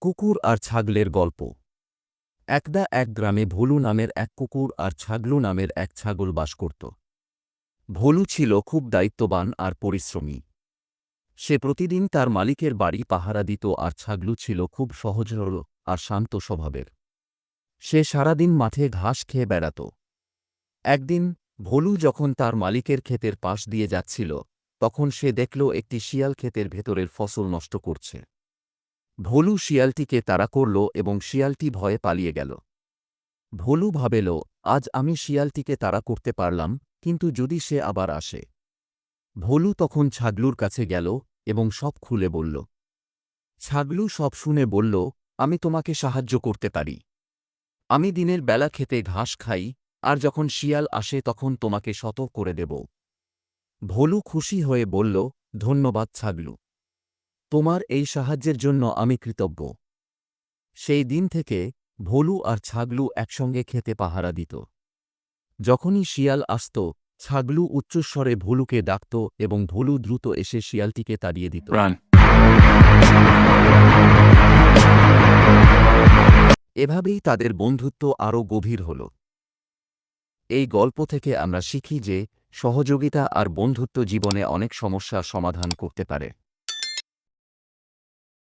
কুকুর আর ছাগলের গল্প। একদা এক গ্রামে ভোলু নামের এক কুকুর আর ছাগলু নামের এক ছাগল বাস করত। ভোলু ছিল খুব দায়িত্ববান আর পরিশ্রমী। সে প্রতিদিন তার মালিকের বাড়ি পাহারা দিত আর ছাগলু ছিল খুব সহজ-সরল আর শান্ত স্বভাবের। সে সারাদিন মাঠে ঘাস খেয়ে বেড়াত। একদিন ভোলু যখন তার মালিকের ক্ষেতের পাশ দিয়ে যাচ্ছিল, তখন সে দেখল একটি শিয়াল ক্ষেতের ভেতরের ফসল নষ্ট করছে। ভোলু শিয়ালটিকে তাড়া করল এবং শিয়ালটি ভয়ে পালিয়ে গেল। ভোলু ভাবেল, আজ আমি শিয়ালটিকে তাড়া করতে পারলাম, কিন্তু যদি সে আবার আসে। ভোলু তখন ছাগলুর কাছে গেল এবং সব খুলে বলল। ছাগলু সব শুনে বলল, আমি তোমাকে সাহায্য করতে পারি। আমি দিনের বেলা খেতে ঘাস খাই, আর যখন শিয়াল আসে তখন তোমাকে সতর্ক করে দেব। ভোলু খুশি হয়ে বলল, ধন্যবাদ ছাগলু। তোমার এই সাহায্যের জন্য আমি কৃতজ্ঞ। সেই দিন থেকে ভোলু আর ছাগলু একসঙ্গে খেতে পাহারা দিত। যখনই শিয়াল আসত, ছাগলু উচ্চস্বরে ভোলুকে ডাকত এবং ভোলু দ্রুত এসে শিয়ালটিকে তাড়িয়ে দিত। Run. এভাবেই তাদের বন্ধুত্ব আরও গভীর হল। এই গল্প থেকে আমরা শিখি যে সহযোগিতা আর বন্ধুত্ব জীবনে অনেক সমস্যার সমাধান করতে পারে।